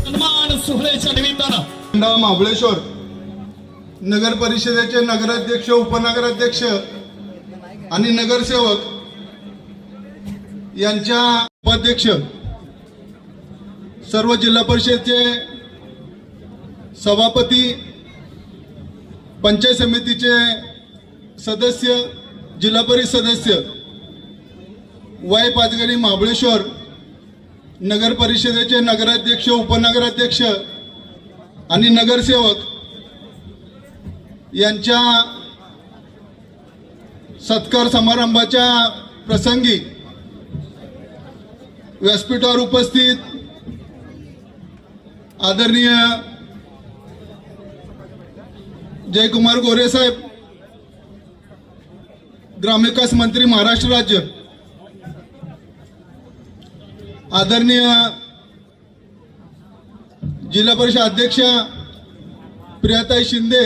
सन्मान सोहळ्याच्या निमित्तानं महाबळेश्वर नगर परिषदेचे नगराध्यक्ष, उपनगराध्यक्ष आणि नगरसेवक यांच्या उपाध्यक्ष, सर्व जिल्हा परिषदेचे सभापती, पंचायत समितीचे सदस्य, जिल्हा परिषद सदस्य, वाय पाचगणी महाबळेश्वर नगर परिषदेचे नगराध्यक्ष, उपनगराध्यक्ष आणि नगरसेवक यांच्या सत्कार समारंभाच्या प्रसंगी व्यासपीठावर उपस्थित आदरणीय जयकुमार गोरे साहेब, ग्रामविकास मंत्री महाराष्ट्र राज्य, आदरणीय जिल्हा परिषद अध्यक्ष प्रियाताई शिंदे,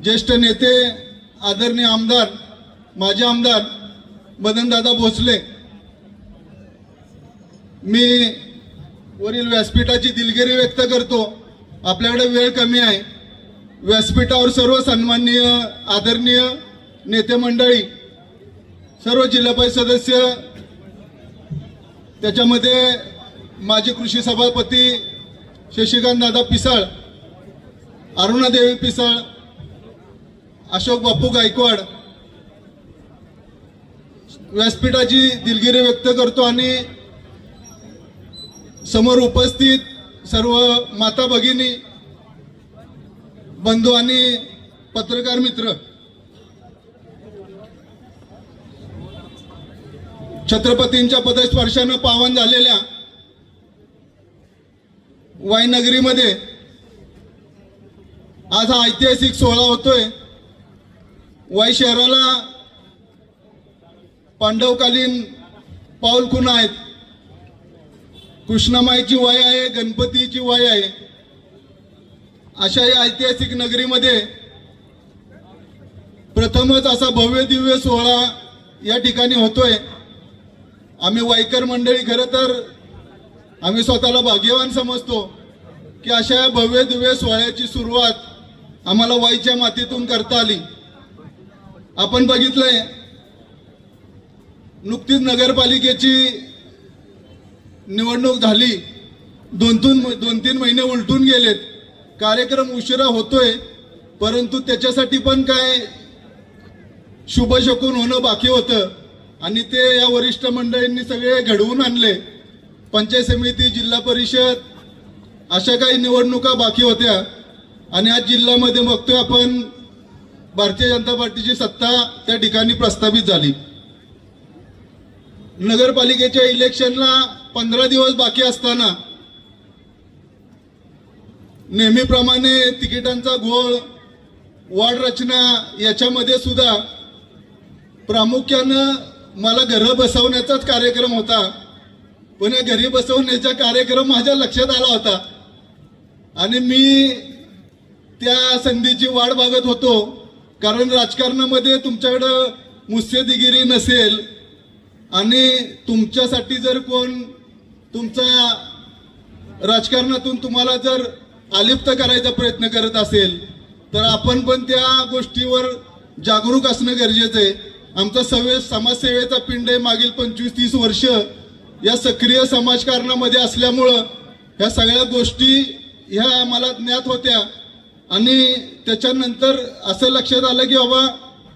ज्येष्ठ नेते आदरणीय आमदार, माजी आमदार मदनदादा भोसले, मी वरील व्यासपीठाची दिलगिरी व्यक्त करतो. आपल्याकडे वेळ कमी आहे. व्यासपीठावर सर्व सन्माननीय आदरणीय नेते मंडळी, सर्व जिल्हा परिषद सदस्य, त्याच्यामध्ये माजी कृषी सभापती शशिकांत दादा पिसाळ, अरुणादेवी पिसाळ, अशोक बापू गायकवाड, व्यासपीठाची दिलगिरी व्यक्त करतो. आणि समोर उपस्थित सर्व माता भगिनी, बंधू आणि पत्रकार मित्र, छत्रपतींच्या पदस्पर्शानं पावन झालेल्या वाई नगरीमध्ये आज हा ऐतिहासिक सोहळा होतोय. वाई शहराला पांडवकालीन पाऊलखुणा आहेत. कृष्णामाईची वाई आहे, गणपतीची वाई आहे. अशा या ऐतिहासिक नगरीमध्ये प्रथमच असा भव्य दिव्य सोहळा या ठिकाणी होतोय. आम्ही वाईकर मंडळी खरं तर आम्ही स्वतःला भाग्यवान समजतो की अशा भव्य दिव्य सोहळ्याची सुरुवात आम्हाला वाईच्या मातीतून करता आली. आपण बघितलंय, नुकतीच नगरपालिकेची निवडणूक झाली, दोन तीन महिने उलटून गेलेत. कार्यक्रम उशिरा होतोय, परंतु त्याच्यासाठी पण काय शुभशकून होणं बाकी होतं आणि ते या वरिष्ठ मंडळींनी सगळे घडवून आणले. पंचायत समिती, जिल्हा परिषद अशा काही निवडणुका बाकी होत्या आणि आज जिल्ह्यामध्ये बघतोय आपण भारतीय जनता पार्टीची सत्ता त्या ठिकाणी प्रस्थापित झाली. नगरपालिकेच्या इलेक्शनला 15 दिवस बाकी असताना नेहमीप्रमाणे तिकिटांचा घोळ, वॉर्ड रचना याच्यामध्ये सुद्धा प्रामुख्यानं मला घरं बसवण्याचाच कार्यक्रम होता. पण या घरी बसवण्याचा कार्यक्रम माझ्या लक्षात आला होता आणि मी त्या संधीची वाट बघत होतो. कारण राजकारणामध्ये तुमच्याकडं मुत्सद्देगिरी नसेल आणि तुमच्यासाठी जर कोण तुमचा राजकारणातून तुम्हाला जर अलिप्त करायचा प्रयत्न करत असेल तर आपण पण त्या गोष्टीवर जागरूक असणं गरजेचं आहे. आमचा समाजसेवेचा पिंड आहे. मागील 25-30 वर्ष या सक्रिय समाजकारणामध्ये असल्यामुळं ह्या सगळ्या गोष्टी ह्या मला ज्ञात होत्या आणि त्याच्यानंतर असं लक्षात आलं की बाबा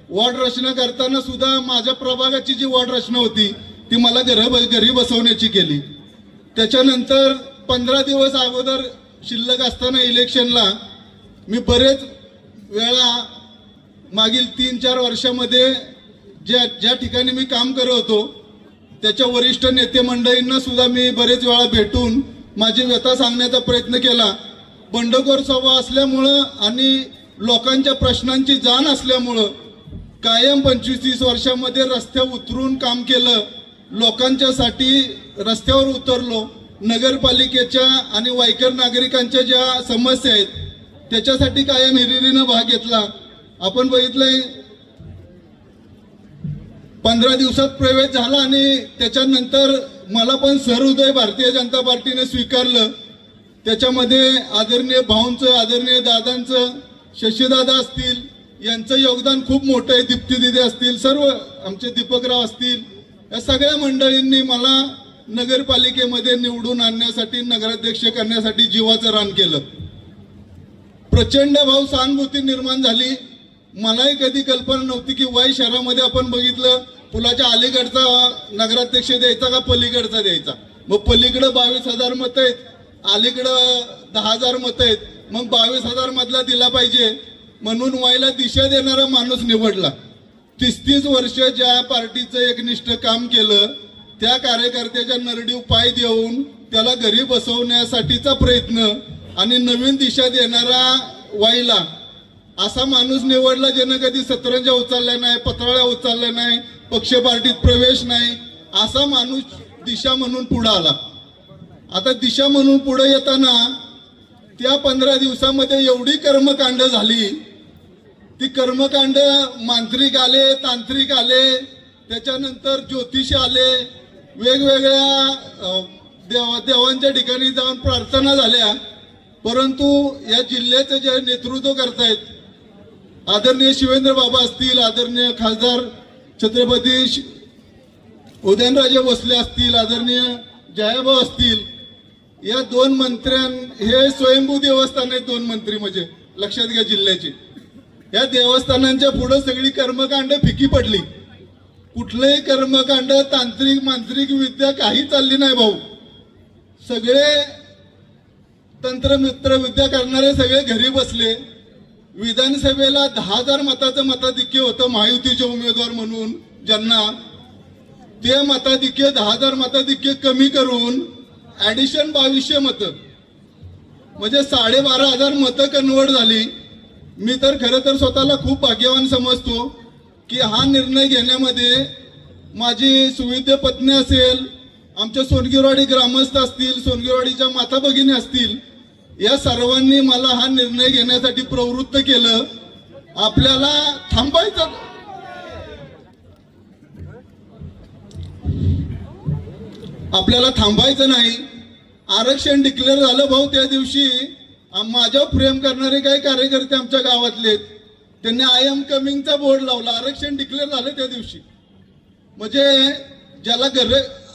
वॉर्ड रचना करताना सुद्धा माझ्या प्रभागाची जी वॉर्ड रचना होती ती मला घरी बसवण्याची केली. त्याच्यानंतर 15 दिवस अगोदर शिल्लक असताना इलेक्शनला मी बरेच वेळा मागील 3-4 वर्षामध्ये ज्या ठिकाणी मी काम करत होतो त्याच्या वरिष्ठ नेते मंडळींना सुद्धा मी बरेच वेळा भेटून माझी व्यथा सांगण्याचा प्रयत्न केला. बंडखोर स्वभाव असल्यामुळं आणि लोकांच्या प्रश्नांची जाण असल्यामुळं कायम 25-30 वर्षामध्ये रस्त्यावर उतरून काम केलं. लोकांच्यासाठी रस्त्यावर उतरलो. नगरपालिकेच्या आणि वाईकर नागरिकांच्या ज्या समस्या आहेत त्याच्यासाठी कायम हिरिरीनं भाग घेतला. आपण बघितलंय 15 दिवसात प्रवेश झाला आणि त्याच्यानंतर मला पण सहृदय भारतीय जनता पार्टीने स्वीकारलं त्याच्यामध्ये आदरणीय भाऊंचं, आदरणीय दादांचं, शशीदादा असतील, यांचं योगदान खूप मोठं आहे. दीप्ती दिदी असतील, सर्व आमचे दीपकराव असतील, या सगळ्या मंडळींनी मला नगरपालिकेमध्ये निवडून आणण्यासाठी, नगराध्यक्ष करण्यासाठी जीवाचं रान केलं. प्रचंड भाऊ सहानुभूती निर्माण झाली. मलाही कधी कल्पना नव्हती की वाई शहरामध्ये आपण बघितलं पुलाच्या अलीकडचा नगराध्यक्ष द्यायचा का पलीकडचा द्यायचा. मग पलीकडं 22,000 मतं आहेत, अलीकडं 10,000 मतं आहेत. मग 22,000 मधला दिला पाहिजे म्हणून वाईला दिशा देणारा माणूस निवडला. 30 वर्ष ज्या पार्टीचं एकनिष्ठ काम केलं, त्या कार्यकर्त्याच्या नरडीव पाय देऊन त्याला घरी बसवण्यासाठीचा प्रयत्न आणि नवीन दिशा देणारा वाईला असा माणूस निवडला ज्यानं कधी सतरंजा उचलल्या नाही, पत्राळ्या उचलल्या नाही, पक्ष पार्टीत प्रवेश नाही. असा माणूस दिशा म्हणून पुढे आला. आता दिशा म्हणून पुढे येताना त्या 15 दिवसामध्ये एवढी कर्मकांड झाली. ती कर्मकांड मांत्रिक आले, तांत्रिक आले, त्याच्यानंतर ज्योतिष आले, वेगवेगळ्या देवांच्या ठिकाणी जाऊन प्रार्थना झाल्या. परंतु या जिल्ह्याचं जे नेतृत्व करतायत आदरणीय शिवेंद्र बाबा असतील, आदरणीय खासदार छत्रपती उदयनराजे भोसले असतील, आदरणीय जयाभाऊ असतील, या 2 मंत्र्यां हे स्वयंभू देवस्थान आहेत. 2 मंत्री म्हणजे लक्षात घ्या जिल्ह्याचे. या देवस्थानांच्या पुढे सगळी कर्मकांड फिकी पडली. कुठलंही कर्मकांड, तांत्रिक मांत्रिक विद्या काही चालली नाही भाऊ. सगळे तंत्रमित्र विद्या करणारे सगळे घरी बसले. विधानसभेला 10,000 मताचं मताधिक्य होतं महायुतीचे उमेदवार म्हणून ज्यांना, ते मताधिक्य 10,000 मताधिक्य कमी करून ऍडिशन 2200 मतं म्हणजे 12,500 मतं कन्वर्ट झाली. मी तर खरं तर स्वतःला खूप भाग्यवान समजतो की हा निर्णय घेण्यामध्ये माझी सुविद्य पत्नी असेल, आमच्या सोनगिरवाडी ग्रामस्थ असतील, सोनगिरवाडीच्या माता भगिनी असतील, या सर्वांनी मला हा निर्णय घेण्यासाठी प्रवृत्त केलं. आपल्याला थांबायचं, आपल्याला थांबायचं नाही. आरक्षण डिक्लेअर झालं भाऊ त्या दिवशी. माझ्यावर प्रेम करणारे काही कार्यकर्ते आमच्या गावातले, त्यांनी आय एम कमिंगचा बोर्ड लावला. आरक्षण डिक्लेअर झालं त्या दिवशी. म्हणजे ज्याला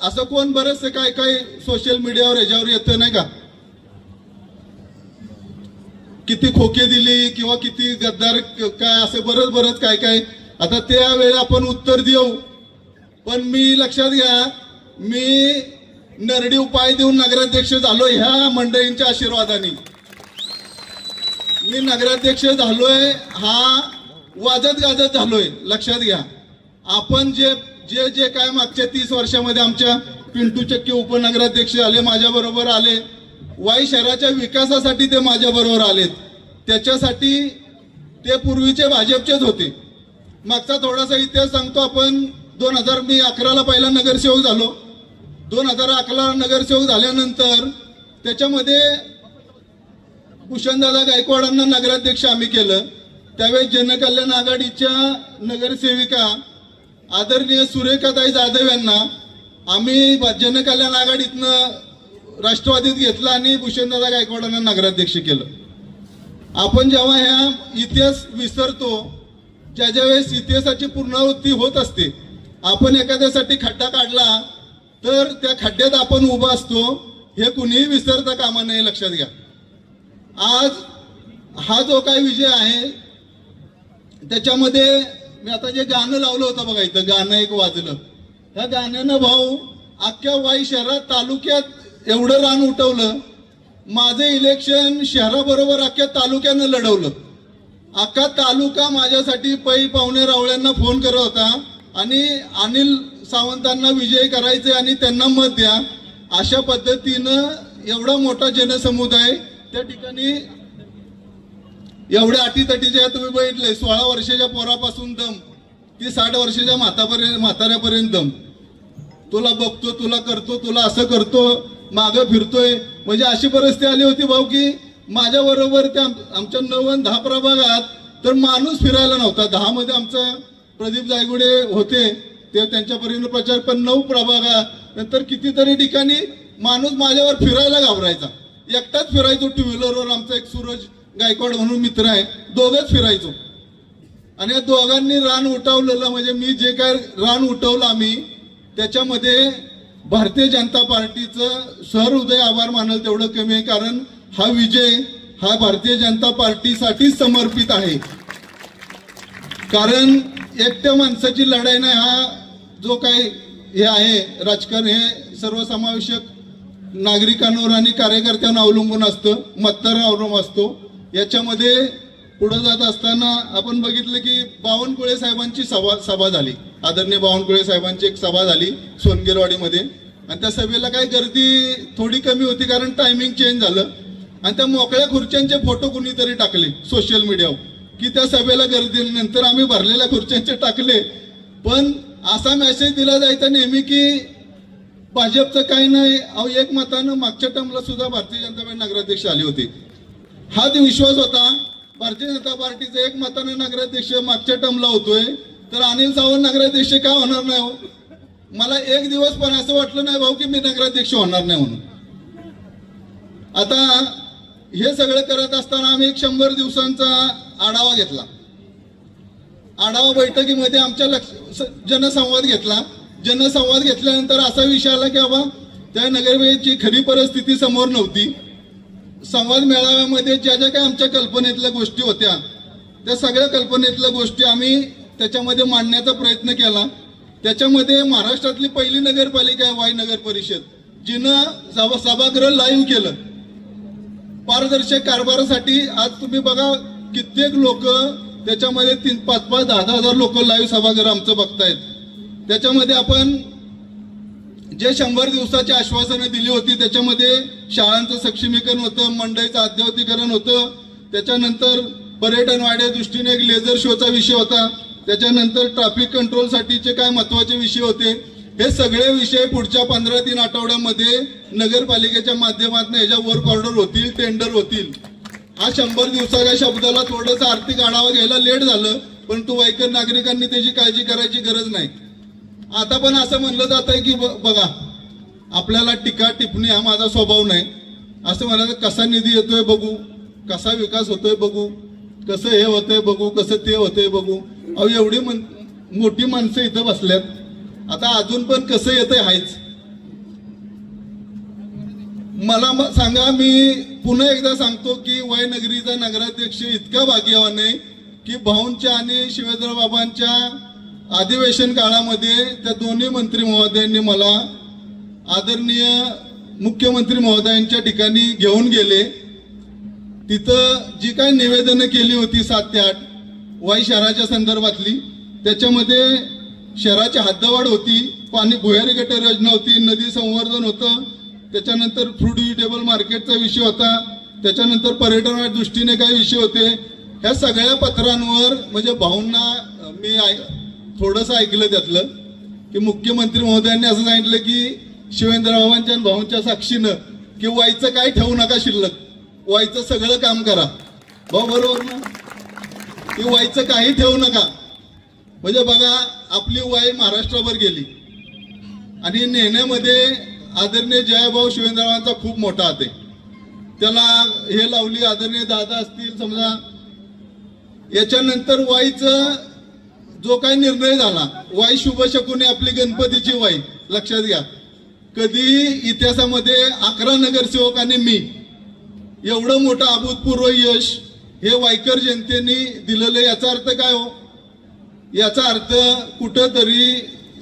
असं कोण बरंच काय काय सोशल मीडियावर ह्याच्यावर येतं नाही का, किती खोके दिली किंवा किती गद्दार काय, असं बरंच काय काय. आता त्यावेळी आपण उत्तर देऊ. पण मी लक्षात घ्या, मी नरडी उपाय देऊन नगराध्यक्ष झालो ह्या मंडळींच्या आशीर्वादाने. मी नगराध्यक्ष झालोय हा वाजत गाजत झालोय. लक्षात घ्या, आपण जे जे जे काय मागच्या 30 वर्षामध्ये आमच्या पिंटू चक्की उपनगराध्यक्ष आले, माझ्या बरोबर आले. वाई शहराच्या विकासासाठी ते माझ्या बरोबर आलेत. त्याच्यासाठी ते पूर्वीचे भाजपचेच होते. मागचा थोडासा इतिहास सांगतो आपण. 2011ला पहिला नगरसेवक झालो. 2011 नगरसेवक झाल्यानंतर त्याच्यामध्ये भूषणदादा गायकवाडांना नगराध्यक्ष आम्ही केलं. त्यावेळेस जनकल्याण आघाडीच्या नगरसेविका आदरणीय सुरेखाताई जाधव यांना आम्ही जनकल्याण आघाडीतनं राष्ट्रवादीत घेतलं आणि भूषणदादा गायकवाडांना नगराध्यक्ष केलं. आपण जेव्हा ह्या इतिहास विसरतो, ज्या वेळेस इतिहासाची पुनरावृत्ती होत असते, आपण एखाद्यासाठी खड्डा काढला तर त्या खड्ड्यात आपण उभा असतो, हे कुणीही विसरता कामा नये. लक्षात घ्या, आज हा जो काय विजय आहे त्याच्यामध्ये मी आता जे गाणं लावलं होतं बघा, इथं गाणं एक वाजलं. ह्या गाण्यानं भाऊ अख्ख्या वाई शहरात तालुक्यात एवढं रान उठवलं. माझं इलेक्शन शहराबरोबर अख्ख्या तालुक्यानं लढवलं. अख्खा तालुका माझ्यासाठी पै पाहुणे रावळ्यांना फोन करत होता आणि अनिल सावंतांना विजयी करायचे आणि त्यांना मत द्या, अशा पद्धतीनं एवढा मोठा जनसमुदाय त्या ठिकाणी, एवढ्या अटीतटीच्या तुम्ही बघितले. 16 वर्षाच्या पोरापासून दम ती 60 वर्षाच्या म्हाताऱ्यापर्यंत दम. तुला बघतो, तुला करतो, तुला असं करतो, मागं फिरतोय. म्हणजे अशी परिस्थिती आली होती भाऊ की माझ्या बरोबर त्या आमच्या 9 आणि 10 प्रभागात तर माणूस फिरायला नव्हता. 10 मध्ये आमचा प्रदीप जायगुडे होते, ते त्यांच्यापर्यंत प्रचार. पण 9 प्रभागात नंतर कितीतरी ठिकाणी माणूस माझ्यावर फिरायला घाबरायचा. एकटाच फिरायचो टू व्हीलरवर. आमचा एक सूरज गायकवाड म्हणून मित्र आहे, दोघंच फिरायचो. आणि या दोघांनी रान उठवलेलं, म्हणजे मी जे काय रान उठवलं आम्ही, त्याच्यामध्ये भारतीय जनता पार्टीचं सहृदय आभार मानल तेवढं कमी आहे. कारण हा विजय हा भारतीय जनता पार्टीसाठीच समर्पित आहे. कारण एकट्या माणसाची लढाई नाही, हा जो काही हे आहे राजकारण, हे सर्वसमावेशक नागरिकांवर आणि कार्यकर्त्यांना अवलंबून असतं, मतदारांवर अवलंबून असतो. याच्यामध्ये पुढे जात असताना आपण बघितलं की बावनकुळे साहेबांची सभा झाली, आदरणीय बावनकुळे साहेबांची एक सभा झाली सोनगिरवाडीमध्ये. आणि त्या सभेला काही गर्दी थोडी कमी होती, कारण टायमिंग चेंज झालं. आणि त्या मोकळ्या खुर्च्यांचे फोटो कुणीतरी टाकले सोशल मीडियावर की त्या सभेला गर्दी. नंतर आम्ही भरलेल्या खुर्च्यांचे टाकले, पण असा मेसेज दिला जायचा नेहमी की भाजपचं काही नाही. अहो, एक मतानं मागच्या टर्मला सुद्धा भारतीय जनता पार्टी नगराध्यक्ष आले होते. हाच विश्वास होता. भारतीय जनता पार्टीचा एक मतानं नगराध्यक्ष मागच्या टर्मला होतोय, तर अनिल सावंत नगराध्यक्ष का होणार नाही हो? मला एक दिवस पण असं वाटलं नाही भाऊ की मी नगराध्यक्ष होणार नाही म्हणून. आता हे सगळं करत असताना आम्ही एक 100 दिवसांचा आढावा घेतला. आढावा बैठकीमध्ये आमच्या जनसंवाद घेतला. जनसंवाद घेतल्यानंतर असा विषय आला की बाबा त्या नगरपालिकेची खरी परिस्थिती समोर नव्हती. संवाद मेळाव्यामध्ये ज्या ज्या काही आमच्या कल्पनेतल्या गोष्टी होत्या, त्या सगळ्या कल्पनेतल्या गोष्टी आम्ही त्याच्यामध्ये मांडण्याचा प्रयत्न केला. त्याच्यामध्ये महाराष्ट्रातली पहिली नगरपालिका आहे वाई नगर परिषद, जिनं सभागृह लाईव्ह केलं. पारदर्शक कारभारासाठी आज तुम्ही बघा कित्येक लोक त्याच्यामध्ये 3, 5, 10 हजार लोक लाईव्ह सभागृह आमचं बघतायत. त्याच्यामध्ये आपण जे 100 दिवसाची आश्वासनं दिली होती, त्याच्यामध्ये शाळांचं सक्षमीकरण होतं, मंडईचं अद्ययावतीकरण होतं, त्याच्यानंतर पर्यटन वाढ्या दृष्टीने एक लेझर शोचा विषय होता, त्याच्यानंतर ट्रॅफिक कंट्रोलसाठीचे काय महत्वाचे विषय होते. हे सगळे विषय पुढच्या 15-3 आठवड्यामध्ये नगरपालिकेच्या माध्यमातून ह्याच्या वर्क ऑर्डर होतील, टेंडर होतील. हा 100 दिवसाच्या शब्दाला थोडंसं आर्थिक आढावा घ्यायला लेट झालं, परंतु वाईकर नागरिकांनी त्याची काळजी करायची गरज नाही. आता पण असं म्हणलं जात आहे की बघा, आपल्याला टीका टिप्पणी हा माझा स्वभाव नाही. असं म्हणायचं कसा निधी येतोय बघू, कसा विकास होतोय बघू, कसं हे होतंय बघू, कसं ते होतंय बघू. अहो, एवढी मोठी माणसं इथं बसल्यात, आता अजून पण कसं येतंय हायच. मला सांगा, मी पुन्हा एकदा सांगतो की वाई नगरीचा नगराध्यक्ष इतका भाग्यवान आहे की भाऊंच्या आणि शिवेंद्र बाबांच्या अधिवेशन काळामध्ये त्या दोन्ही मंत्री महोदयांनी मला आदरणीय मुख्यमंत्री महोदयांच्या ठिकाणी घेऊन गेले. तिथं जी काही निवेदनं केली होती 7 ते 8 वाई शहराच्या संदर्भातली, त्याच्यामध्ये शहराची हद्दवाढ होती, पाणी भुयारी गटर योजना होती, नदी संवर्धन होतं, त्याच्यानंतर फ्रूट व्हेजिटेबल मार्केटचा विषय होता, त्याच्यानंतर पर्यटन दृष्टीने काही विषय होते. ह्या सगळ्या पत्रांवर म्हणजे भाऊंना मी थोडंसं ऐकलं त्यातलं की मुख्यमंत्री महोदयांनी असं सांगितलं की शिवेंद्रबाबांच्या आणि भाऊंच्या साक्षीनं की वाईचं काय ठेवू नका शिल्लक, वाईचं सगळं काम करा. भाऊ बरोबर ना, की वाईचं काही ठेवू नका. म्हणजे बघा, आपली वाई महाराष्ट्रभर गेली आणि नेण्यामध्ये आदरणीय जयभाऊ शिवेंद्रबाबांचा खूप मोठा हात आहे. त्याला हे लावली आदरणीय दादा असतील समजा. याच्यानंतर वाईचं जो काही निर्णय झाला, वाई शुभ शकुनी आपली गणपतीची वाई, लक्षात घ्या. कधी इतिहासामध्ये 11 नगरसेवक आणि मी एवढं मोठं अभूतपूर्व यश हे वाईकर जनतेने दिलेलं. याचा अर्थ काय हो? याचा अर्थ कुठंतरी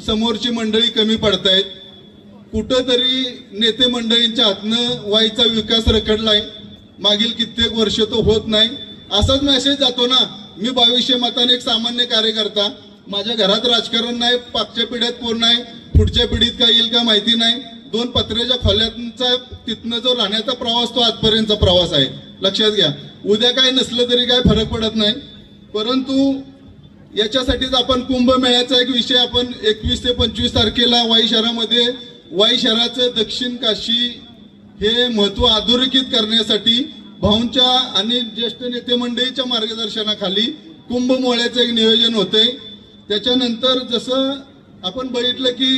समोरची मंडळी कमी पडतायत, कुठंतरी नेते मंडळींच्या हातनं वाईचा विकास रखडलाय. मागील कित्येक वर्ष तो होत नाही. असाच मेसेज जातो ना. मी 2200 मताने एक सामान्य कार्यकर्ता, माझ्या घरात राजकारण नाही, पाचच्या पिढ्यात कोण नाही, पुढच्या पिढीत काय येईल का माहिती नाही. 2 पत्र्याच्या खोल्यांचा तिथनं जो राहण्याचा प्रवास तो आजपर्यंतचा प्रवास आहे, लक्षात घ्या. उद्या काय नसलं तरी काय फरक पडत नाही. परंतु याच्यासाठीच आपण कुंभमेळ्याचा एक विषय आपण 21 ते 25 तारखेला वाई शहरामध्ये, वाई शहराचं दक्षिण काशी हे महत्व अधोरेखित करण्यासाठी भाऊंच्या आणि ज्येष्ठ नेते मंडळीच्या मार्गदर्शनाखाली कुंभमेळ्याचं एक नियोजन होतंय. त्याच्यानंतर जसं आपण बघितलं की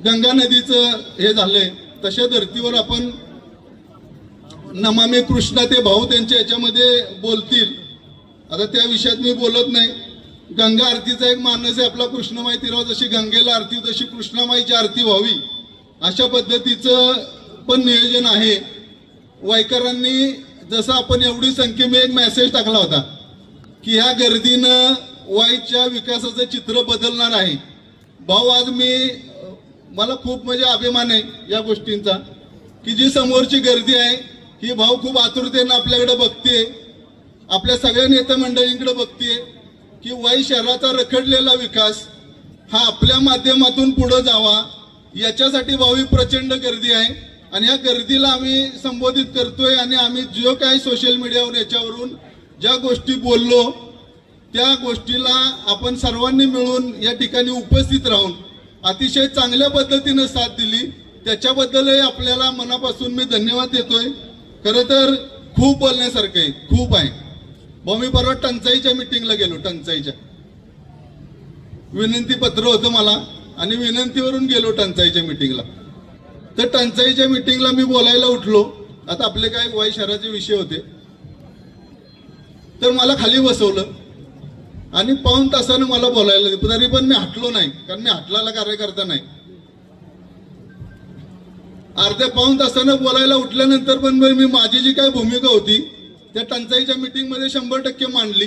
गंगा नदीचं हे झालंय, तशा धर्तीवर आपण नमामि कृष्णा ते भाऊ त्यांच्या याच्यामध्ये बोलतील. आता त्या विषयात मी बोलत नाही. गंगा आरतीचा एक मानस आहे आपला, कृष्णमाई तिराव जशी गंगेला आरती तशी कृष्णामाईची आरती व्हावी अशा पद्धतीचं पण नियोजन आहे. वाईकरांनी जसं आपण एवढी संख्येने एक मेसेज टाकला होता की ह्या गर्दीनं वाईच्या विकासाचं चित्र बदलणार आहे. भाऊ आज मला खूप म्हणजे अभिमान आहे या गोष्टींचा की जी समोरची गर्दी आहे ही भाऊ खूप आतुरतेनं आपल्याकडे बघते, आपल्या सगळ्या नेते मंडळींकडे बघते की वाई शहराचा रखडलेला विकास हा आपल्या माध्यमातून पुढे जावा याच्यासाठी भाऊ ही प्रचंड गर्दी आहे. आणि या गर्दीला आम्ही संबोधित करतोय आणि आम्ही जो काही सोशल मीडियावर याच्यावरून ज्या गोष्टी बोललो त्या गोष्टीला आपण सर्वांनी मिळून या ठिकाणी उपस्थित राहून अतिशय चांगल्या पद्धतीने साथ दिली त्याच्याबद्दलही आपल्याला मनापासून मी धन्यवाद देतोय. खरं तर खूप बोलण्यासारखं आहे, खूप आहे. भाऊ मी परवा टंचाईच्या मीटिंगला गेलो. टंचाईच्या विनंती पत्र होतं मला आणि विनंतीवरून गेलो टंचाईच्या मीटिंगला. तर टंचाईच्या मीटिंगला मी बोलायला उठलो. आता आपले काय वाई शहराचे विषय होते तर मला खाली बसवलं आणि पाऊण तासानं मला बोलायला दिलं. तरी पण मी हटलो नाही, कारण मी हटलाला कार्यकर्ता नाही. अर्ध्या पाऊण तासानं बोलायला उठल्यानंतर पण मी माझी जी काय भूमिका होती त्या टंचाईच्या मीटिंग मध्ये 100% मांडली.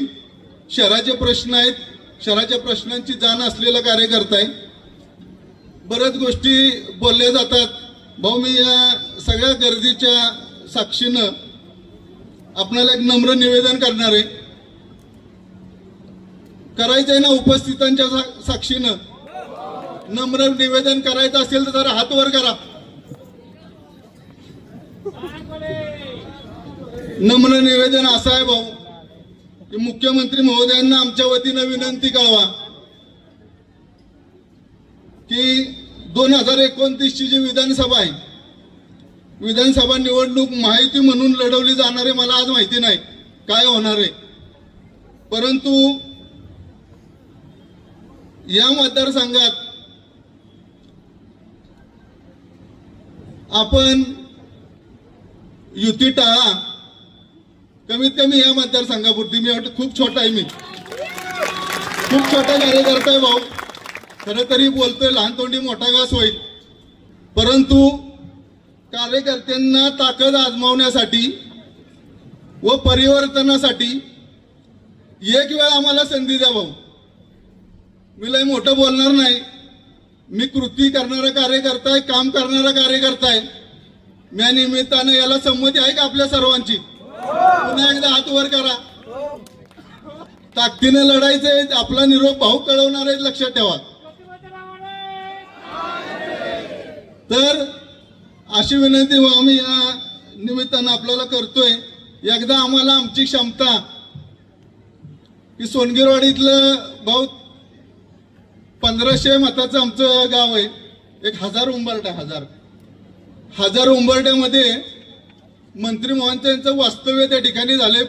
शहराचे प्रश्न आहेत, शहराच्या प्रश्नांची जाण असलेला कार्यकर्ता आहे. बऱ्याच गोष्टी बोलल्या जातात. भाऊ मी या सगळ्या गर्दीच्या साक्षीनं आपल्याला एक नम्र निवेदन करणार आहे. करायचंय ना उपस्थितांच्या साक्षीनं नम्र निवेदन करायचं असेल तर जरा हात वर करा. नम्र निवेदन असं आहे भाऊ की मुख्यमंत्री महोदयांना आमच्या वतीनं विनंती कळवा की 2029 ची जी विधानसभा आहे, विधानसभा निवडणूक माहिती म्हणून लढवली जाणार आहे. मला आज माहिती नाही काय होणार आहे, परंतु या मतदारसंघात आपण युती टाळा. कमीत कमी या मतदारसंघापुरती. मी वाटतं खूप छोटा आहे, मी खूप छोटा कार्यकर्ता आहे भाऊ. खरं तरी बोलतोय लहान तोंडी मोठा घास होईल, परंतु कार्यकर्त्यांना ताकद आजमावण्यासाठी व परिवर्तनासाठी एक वेळ आम्हाला संधी द्या भाऊ. मी लय मोठं बोलणार नाही. मी कृती करणारा कार्यकर्ता आहे, काम करणारा कार्यकर्ता आहे. या निमित्तानं याला संमती आहे का आपल्या सर्वांची? पुन्हा एकदा हात वर करा. ताकदीने लढायचंय. आपला निरोप भाऊ कळवणार आहे, लक्षात ठेवा. तर अशी विनंती आम्ही या निमित्तानं आपल्याला करतोय. एकदा आम्हाला आमची क्षमता की सोनगिरवाडीतलं भाऊ 1500 मताचं आमचं गाव आहे. 1000 उंबरठा, हजार उंबरठ्यामध्ये मंत्री मोहनचं वास्तव्य त्या ठिकाणी झालंय.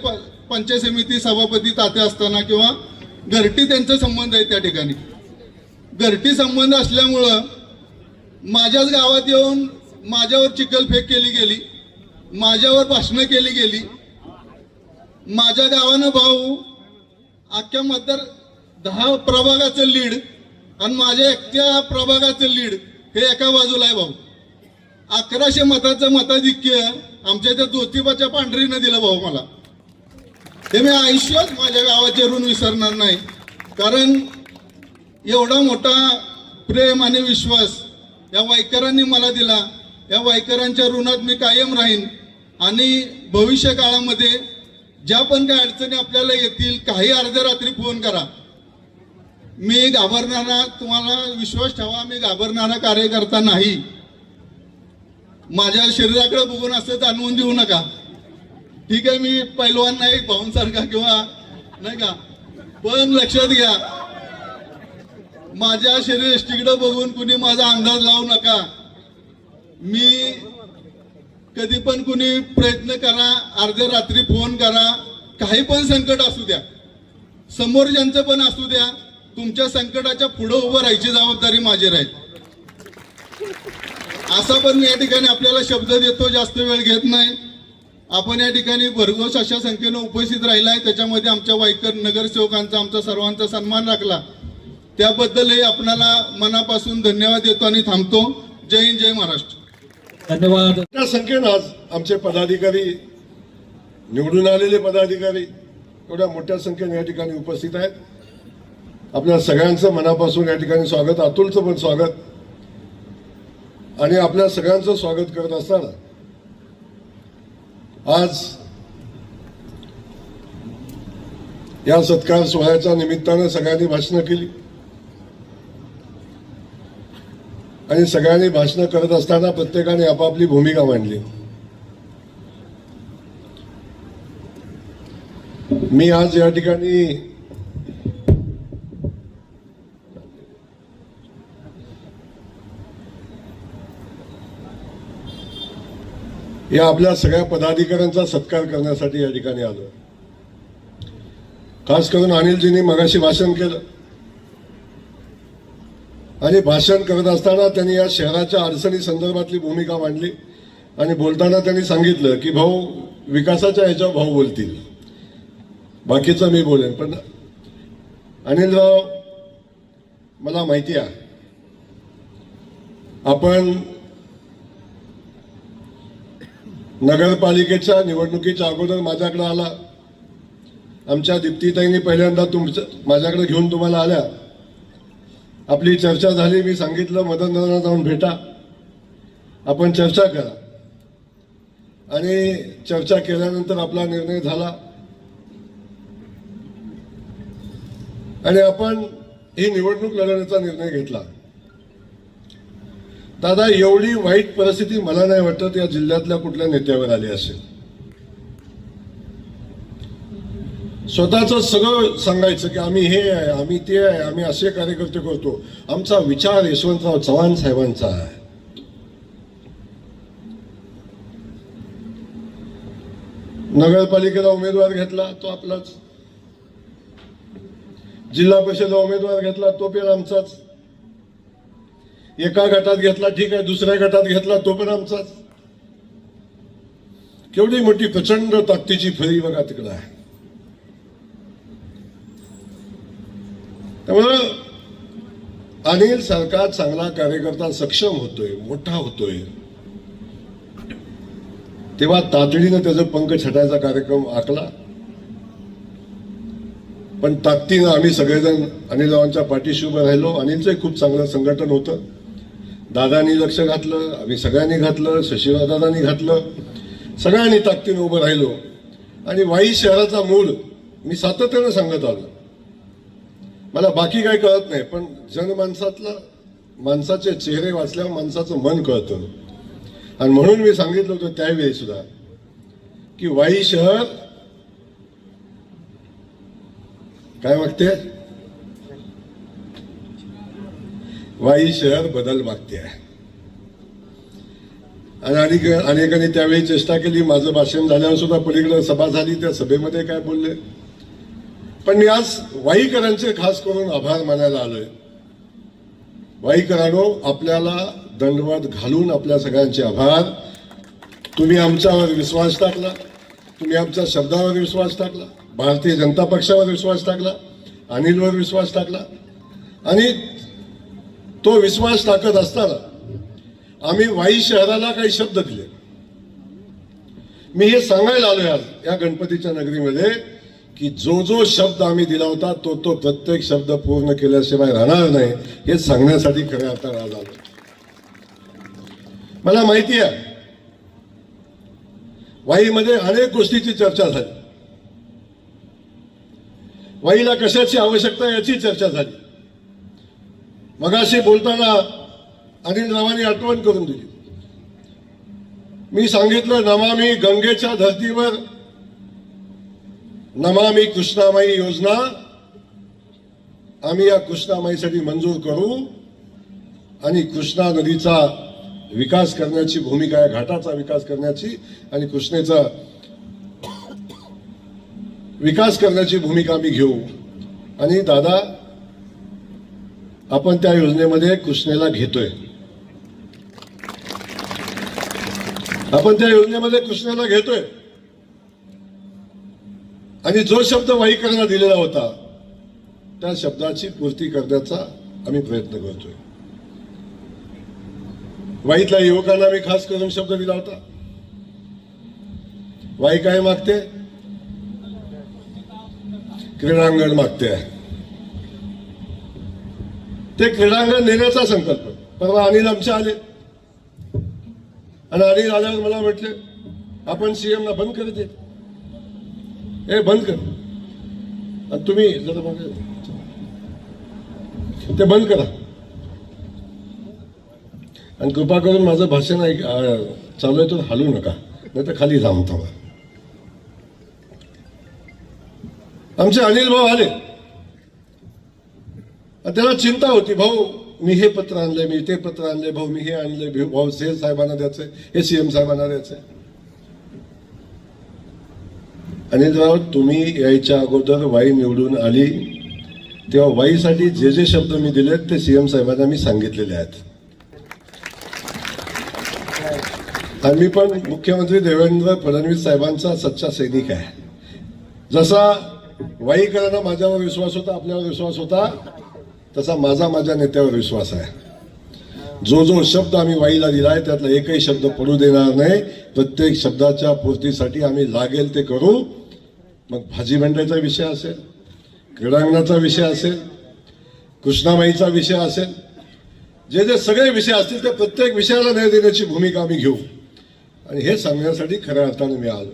पंचायत समिती सभापती तात्या असताना किंवा घरटी त्यांचा संबंध आहे. त्या ठिकाणी घरटी संबंध असल्यामुळं माझ्याच गावात येऊन माझ्यावर चिखलफेक केली गेली, माझ्यावर भाषणं केली गेली. माझ्या गावानं भाऊ अख्ख्या मतदार 10 प्रभागाचं लीड आणि माझ्या एकट्या प्रभागाचं लीड हे एका बाजूला आहे भाऊ. 1100 मताचं मताधिक्य आमच्या त्या ज्योतिबाच्या पांढरीनं दिलं भाऊ मला. हे मी आयुष्यात माझ्या गावाचे ऋण विसरणार नाही, कारण एवढा मोठा प्रेम आणि विश्वास या वाईकरांनी मला दिला. या वाईकरांच्या ऋणात मी कायम राहीन. आणि भविष्य काळामध्ये ज्या पण काही अडचणी आपल्याला येतील, काही अर्ध्या रात्री फोन करा. मी घाबरणारा, तुम्हाला विश्वास ठेवा, मी घाबरणारा कार्यकर्ता नाही. माझ्या शरीराकडे बघून असं जाणवून देऊ नका. ठीक आहे, मी पैलवान नाही भाऊंसारखा किंवा नाही का, पण लक्षात घ्या माझ्या शरीरयष्टीकडे बघून कुणी माझा अंदाज लावू नका. मी कधी पण कुणी प्रयत्न करा, अर्ध्या रात्री फोन करा, काही पण संकट असू द्या, समोर ज्यांचं पण असू द्या, तुमच्या संकटाच्या पुढे उभं राहायची जबाबदारी माझी राहील. असा पण मी या ठिकाणी आपल्याला शब्द देतो, जास्त वेळ घेत नाही. आपण या ठिकाणी भरघोस अशा संख्येनं उपस्थित राहिलाय, त्याच्यामध्ये आमच्या वाईकर नगरसेवकांचा आमचा सर्वांचा सन्मान राखला, त्याबद्दलही आपणाला मनापासून धन्यवाद देतो आणि थांबतो. जय हिंद, जय महाराष्ट्र. धन्यवाद. त्या संख्येनं आज आमचे पदाधिकारी, निवडून आलेले पदाधिकारी एवढ्या मोठ्या संख्येने या ठिकाणी उपस्थित आहेत. आपल्या सगळ्यांचं मनापासून या ठिकाणी स्वागत, अतुलचं पण स्वागत. आणि आपल्या सगळ्यांचं स्वागत करत असताना आज या सत्कार सोहळ्याच्या निमित्तानं सगळ्यांनी भाषणं केली आणि सगळ्यांनी भाषणं करत असताना प्रत्येकाने आपापली भूमिका मांडली. मी आज या ठिकाणी या आपल्या सगळ्या पदाधिकाऱ्यांचा सत्कार करण्यासाठी या ठिकाणी आलो. खास करून अनिलजींनी मगाशी भाषण केलं आणि भाषण करत असताना त्यांनी या शहराच्या अडचणी संदर्भातली भूमिका मांडली आणि बोलताना त्यांनी सांगितलं की भाऊ विकासाच्या ह्याच्यावर भाऊ बोलतील, बाकीचं मी बोलेन. पण अनिलराव, मला माहिती आहे आपण नगरपालिकेच्या निवडणुकीच्या अगोदर माझ्याकडे आला. आमच्या दीप्तीताईंनी पहिल्यांदा माझ्याकडे घेऊन तुम्हाला आल्या. आपली चर्चा झाली. मी सांगितलं मदनदादांना जाऊन भेटा, आपण चर्चा करा. आणि चर्चा केल्यानंतर आपला निर्णय झाला आणि आपण ही निवडणूक लढवण्याचा निर्णय घेतला. दादा, एवढी वाईट परिस्थिती मला नाही वाटत या जिल्ह्यातल्या कुठल्या नेत्यावर आली असेल. स्वतःच सगळं सांगायचं की आम्ही हे आहे, आम्ही ते आहे, आम्ही असे कार्यकर्ते करतो. आमचा विचार यशवंतराव चव्हाण साहेबांचा आहे. नगरपालिकेला उमेदवार घेतला तो आपलाच, जिल्हा परिषदेला उमेदवार घेतला तो पण आमचाच, एका गटात घेतला ठीक आहे, दुसऱ्या गटात घेतला तो पण आमचाच. केवढी मोठी प्रचंड ताकदीची फळी बघा तिकडं आहे. त्यामुळं अनिल सारखा चांगला कार्यकर्ता सक्षम होतोय, मोठा होतोय, तेव्हा तातडीनं त्याचं पंख छटायचा कार्यक्रम आखला. पण ताकदीनं आम्ही सगळेजण अनिलरावांच्या पाठीशी उभं राहिलो. अनिलचं खूप चांगलं संघटन होतं. दादांनी लक्ष घातलं, आम्ही सगळ्यांनी घातलं, शशिरादांनी घातलं, सगळ्यांनी ताकदीनं उभं राहिलो. आणि वाई शहराचा मूळ मी सातत्यानं सांगत आलो. मला बाकी काही कळत नाही, पण जनमानसातला माणसाचे चेहरे वाचल्यावर माणसाचं मन कळतं. आणि म्हणून मी सांगितलं होतं त्यावेळी सुद्धा की वाई शहर काय मागते, वाई शहर बदल मागते आहे. आणि अनेकांनी त्यावेळी चेष्टा केली. माझं भाषण झाल्यावर सुद्धा पलीकडे सभा झाली, त्या सभेमध्ये काय बोलले. पण मी आज वाईकरांचे खास करून आभार मानायला आलोय. वाईकरांनो, आपल्याला दंडवत घालून आपल्या सगळ्यांचे आभार. तुम्ही आमच्यावर विश्वास टाकला, तुम्ही आमच्या शब्दावर विश्वास टाकला, भारतीय जनता पक्षावर विश्वास टाकला, अनिलवर विश्वास टाकला. आणि तो विश्वास टाकत असताना आम्ही वाई शहराला काही शब्द दिले. मी हे सांगायला आलोय आज या गणपतीच्या नगरीमध्ये की जो जो शब्द आम्ही दिला होता तो तो प्रत्येक शब्द पूर्ण केल्याशिवाय राहणार नाही, हे सांगण्यासाठी खऱ्या अर्थानं आज आलो. मला माहिती आहे वाईमध्ये अनेक गोष्टीची चर्चा झाली. वाईला कशाची आवश्यकता याची चर्चा झाली. मगाशी बोलताना अनिलरावांनी आठवण करून दिली. मी सांगितलं नमामि गंगेच्या धर्तीवर नमामि कृष्णामाई योजना आम्ही या कृष्णामाईसाठी मंजूर करू आणि कृष्णा नदीचा विकास करण्याची भूमिका आहे, घाटाचा विकास करण्याची आणि कृष्णेचा विकास करण्याची भूमिका आम्ही घेऊ. आणि दादा, आपण त्या योजनेमध्ये कृष्णेला घेतोय. आपण त्या योजनेमध्ये कृष्णेला घेतोय. आणि जो शब्द वाईकरांना दिलेला होता त्या शब्दाची पूर्ती करण्याचा आम्ही प्रयत्न करतोय. वाईतल्या युवकांना मी खास करून शब्द दिला होता. वाई काय मागते? क्रीडांगण मागते. ते क्रीडांगण नेण्याचा संकल्प. परवा अनिल आमचे आले आणि अनिल आल्यावर मला म्हटले आपण सीएमला बंद कर दे, हे बंद कर. आणि तुम्ही जरा मग ते बंद करा आणि कृपा करून माझं भाषण चालू आहे तर हलू नका, नाही तर खाली थांबता. आमचे अनिल भाऊ आले आणि त्याला चिंता होती, भाऊ मी हे पत्र आणलंय, मी ते पत्र आणलंय, भाऊ मी हे आणलंय, भाऊ हे साहेबांना द्यायचंय, हे सीएम साहेबांना द्यायचंय. अनिल राव, तुम्ही यायच्या अगोदर वाई निवडून आली तेव्हा वाईसाठी जे जे शब्द मी दिलेत ते सीएम साहेबांना मी सांगितलेले आहेत. आणि मी पण मुख्यमंत्री देवेंद्र फडणवीस साहेबांचा सच्चा सैनिक आहे. जसा वाईकरांना माझ्यावर विश्वास होता, आपल्यावर विश्वास होता, तसा माझ्या नेत्यावर विश्वास आहे. जो जो शब्द आम्ही वाईला दिलाय त्यातला एकही शब्द पडू देणार नाही. प्रत्येक शब्दाच्या पूर्तीसाठी आम्ही लागेल ते करू. मग भाजी मंडईचा विषय असेल, क्रीडांगणाचा विषय असेल, कृष्णामाईचा विषय असेल, जे जे सगळे विषय असतील त्या प्रत्येक विषयाला न्याय देण्याची भूमिका आम्ही घेऊ. आणि हे सांगण्यासाठी खऱ्या अर्थाने मी आलो.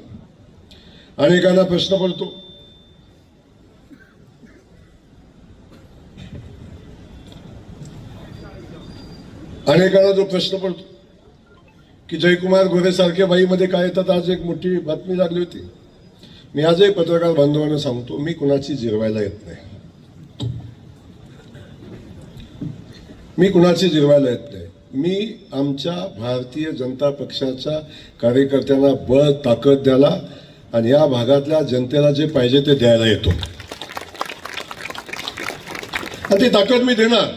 अनेकांना प्रश्न पडतो, अनेकांना जो प्रश्न पडतो की जयकुमार गोरे सारख्या बाईमध्ये काय येतात. आज एक मोठी बातमी लागली होती. मी आजही पत्रकार बांधवांना सांगतो, मी कुणाची जिरवायला येत नाही. मी कुणाची जिरवायला येत नाही. मी आमच्या भारतीय जनता पक्षाच्या कार्यकर्त्यांना बळ ताकद द्यायला आणि या भागातल्या जनतेला जे पाहिजे ते द्यायला येतो आणि ती ताकद मी देणार.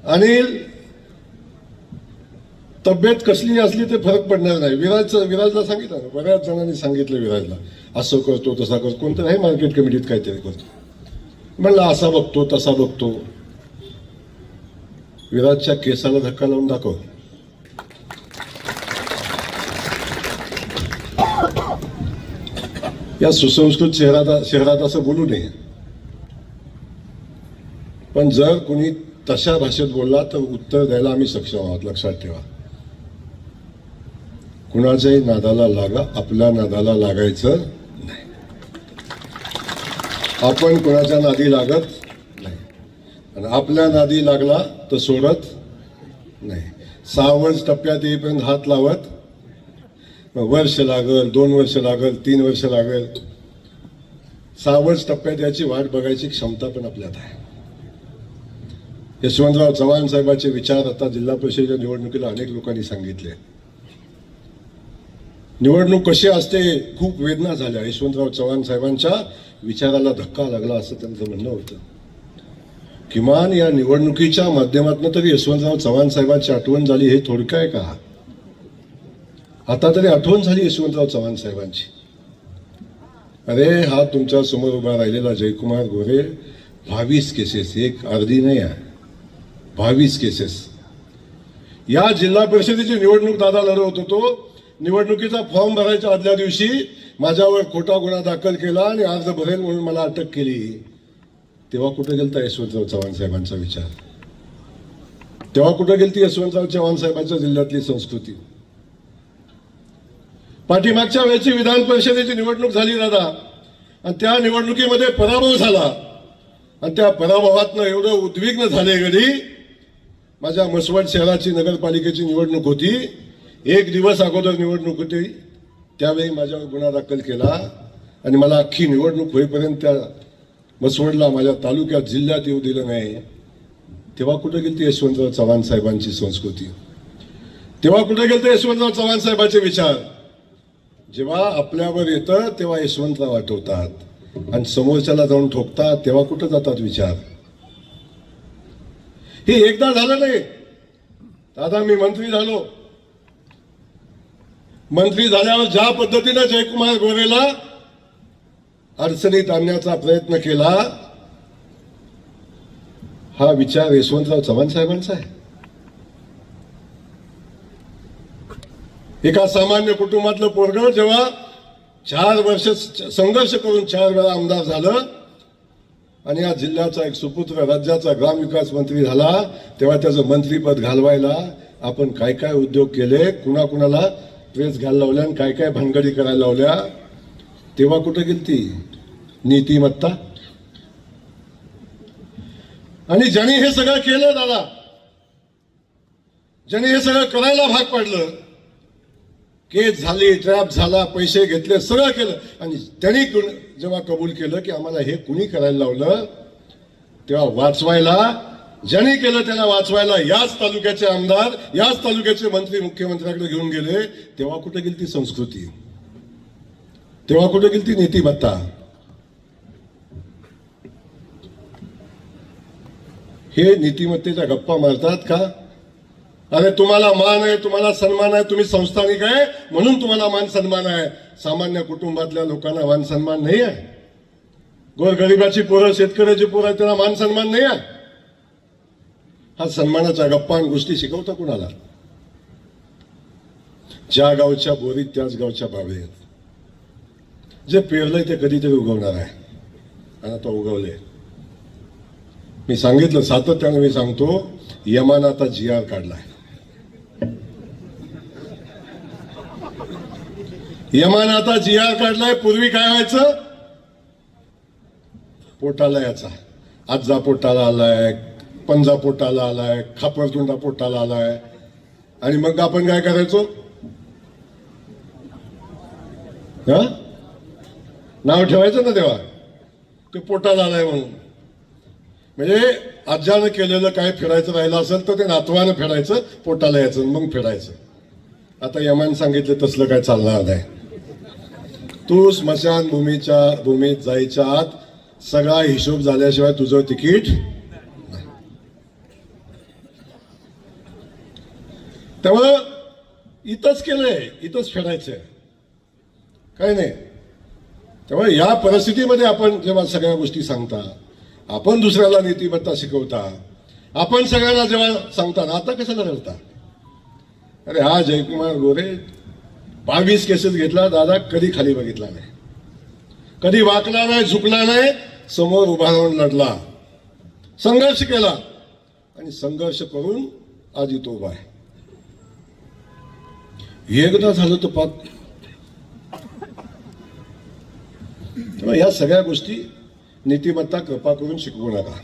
अनिल, तब्येत कसली असली ते फरक पडणार नाही. विराजला सांगितलं ना, बऱ्याच जणांनी सांगितलं विराजला, असं करतो तसा करतो, कोणतं आहे मार्केट कमिटीत काहीतरी करतो. म्हणलं असा बघतो तसा बघतो. विराजच्या केसाला धक्का लावून दाखव. या सुसंस्कृत शहरात असं बोलू नये. पण जर कोणी तशा भाषेत बोलला तर उत्तर द्यायला आम्ही सक्षम आहोत. लक्षात ठेवा, कुणाच्याही नादाला लागा, आपल्या नादाला लागायचं नाही. आपण कुणाच्या नादी लागत नाही आणि आपल्या नादी लागला तर सोडत नाही. 6 टप्प्यात येईपर्यंत हात लावत मग वर्ष लागल, 2 वर्ष लागल, 3 वर्ष लागल. 6 टप्प्यात याची वाट बघायची क्षमता पण आपल्यात आहे. यशवंतराव चव्हाण साहेबांचे विचार आता जिल्हा परिषदेच्या निवडणुकीला अनेक लोकांनी सांगितले. निवडणूक कशी असते, खूप वेदना झाल्या. यशवंतराव चव्हाण साहेबांच्या विचाराला धक्का लागला असं त्यांचं म्हणणं होतं. किमान या निवडणुकीच्या माध्यमातून तरी यशवंतराव चव्हाण साहेबांची आठवण झाली, हे थोडकं आहे का? आता तरी आठवण झाली यशवंतराव चव्हाण साहेबांची. अरे हा तुमच्या समोर उभा राहिलेला जयकुमार गोरे, 22 केसेस, एक अर्धी नाही आहे, 22 केसेस. या जिल्हा परिषदेची निवडणूक दादा लढवत होतो. निवडणुकीचा फॉर्म भरायच्या आदल्या दिवशी माझ्यावर खोटा गुन्हा दाखल केला आणि अर्ज भरेल म्हणून मला अटक केली. तेव्हा कुठे गेलता यशवंतराव चव्हाण साहेबांचा विचार? तेव्हा कुठे गेलती यशवंतराव चव्हाण साहेबांच्या जिल्ह्यातली संस्कृती? पाठीमागच्या वेळेची विधान परिषदेची निवडणूक झाली दादा, आणि त्या निवडणुकीमध्ये पराभव झाला आणि त्या पराभवातनं एवढं उद्विग्न झाले घडी. माझ्या मसवड शहराची नगरपालिकेची निवडणूक होती. 1 दिवस अगोदर निवडणूक होती. त्यावेळी माझ्यावर गुन्हा दाखल केला आणि मला अख्खी निवडणूक होईपर्यंत त्या मसवडला, माझ्या तालुक्यात, जिल्ह्यात येऊ दिलं नाही. तेव्हा कुठे गेलती यशवंतराव चव्हाण साहेबांची संस्कृती? तेव्हा कुठे गेलते यशवंतराव चव्हाण साहेबांचे विचार? जेव्हा आपल्यावर येतं तेव्हा यशवंतराव आठवतात आणि समोरच्याला जाऊन ठोकतात तेव्हा कुठं जातात विचार? हे एकदा झालं नाही दादा. मी मंत्री झालो मंत्री झाल्यावर ज्या पद्धतीनं जयकुमार गोरेला अडचणीत आणण्याचा प्रयत्न केला, हा विचार यशवंतराव चव्हाण साहेबांचा आहे. एका सामान्य कुटुंबातलं पोरगं जेव्हा 4 वर्ष संघर्ष करून 4 वेळा आमदार झालं आणि या जिल्ह्याचा एक सुपुत्र राज्याचा ग्रामविकास मंत्री झाला, तेव्हा त्याचं मंत्रीपद घालवायला आपण काय काय उद्योग केले, कुणाकुणाला प्रेस घालायला लावल्या आणि काय काय भानगडी करायला लावल्या, तेव्हा कुठे गेली ती नीतिमत्ता? आणि ज्यांनी हे सगळं केलं दादा, ज्यांनी हे सगळं करायला भाग पाडलं, केस झाली, ट्रॅप झाला, पैसे घेतले, सगळं केलं, आणि त्यांनी जेव्हा कबूल केलं की आम्हाला हे कुणी करायला लावलं, तेव्हा वाचवायला ज्यांनी केलं त्याला वाचवायला याच तालुक्याचे आमदार, याच तालुक्याचे मंत्री मुख्यमंत्र्याकडे घेऊन गेले, तेव्हा कुठे गेली ती संस्कृती? तेव्हा कुठे गेली ती नीतिमत्ता? हे नीतिमत्तेच्या गप्पा मारतात का? अरे तुम्हाला मान आहे, तुम्हाला सन्मान आहे, तुम्ही संस्थानिक आहे म्हणून तुम्हाला मान सन्मान आहे. सामान्य कुटुंबातल्या लोकांना मान सन्मान नाही आहे. गोरगरिबाची पोरं, शेतकऱ्याची पोरं आहेत, त्यांना मान सन्मान नाही आहे. हा सन्मानाच्या गप्पा आणि गोष्टी शिकवता कुणाला? ज्या गावच्या बोरीत त्याच गावच्या बाबळे आहेत. जे पेरलंय ते कधीतरी उगवणार आहे, आणि आता उगवले. मी सांगितलं, सातत्यानं मी सांगतो, यमानं आता GR काढलाय. यमानं आता GR काढलाय. पूर्वी काय व्हायचं? पोटाला याचा आजा पोटाला आलाय, पंजा पोटाला आलाय, खापरतुंडा पोटाला आलाय, आणि मग आपण काय करायचो? नाव ठेवायचं ना तेव्हा, ते पोटाला आलाय म्हणून. म्हणजे आज्यानं केलेलं काय फेडायचं राहिलं असेल तर ते नातवानं फेडायचं, पोटाला यायचं, मग फेडायचं. आता यमान सांगितलं तसलं काय चालणार नाही. तू स्मशान भूमीत जायच्या आत सगळा हिशोब झाल्याशिवाय तुझं तिकीट नाही. त्यामुळं इथंच केलंय, इथंच फेडायचंय, काय नाही. त्यामुळे या परिस्थितीमध्ये आपण जेव्हा सगळ्या गोष्टी सांगता, आपण दुसऱ्याला नीतिमत्ता शिकवता, आपण सगळ्यांना जेव्हा सांगता, आता कशाला करता? अरे हा जयकुमार गोरे 22 केसेस घेतला दादा, कधी खाली बघितला नाही, कधी वाकला नाही, झुकला नाही, समोर उभा राहून लढला, संघर्ष केला, आणि संघर्ष करून आज इथं उभा आहे. एकदा झालं तर पाक. तेव्हा या सगळ्या गोष्टी नीतिमत्ता कृपा करून शिकवू नका.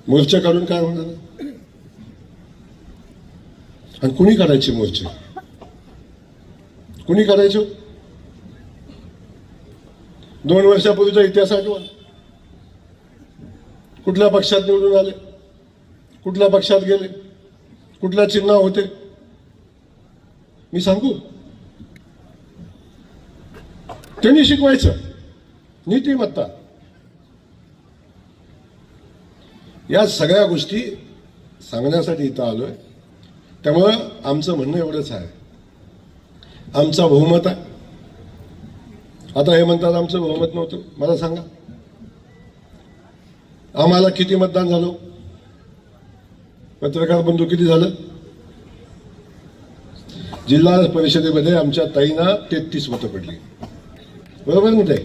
मोर्चे काढून काय होणार? आणि कुणी काढायचे मोर्चे? कुणी काढायचे? 2 वर्षापूर्वीचा इतिहास आठवा. कुठल्या पक्षात निवडून आले, कुठल्या पक्षात गेले, कुठल्या चिन्ह होते, मी सांगू? त्यांनी शिकवायचं नीतिमत्ता. या सगळ्या गोष्टी सांगण्यासाठी इथं आलोय. त्यामुळं आमचं म्हणणं एवढंच आहे, आमचा बहुमत आहे. आता हे म्हणतात आमचं बहुमत नव्हतं. मला सांगा, आम्हाला किती मतदान झालं? पत्रकार बंधू किती झालं? जिल्हा परिषदेमध्ये आमच्या ताईंना 33 मतं पडली, बरोबर ना? ते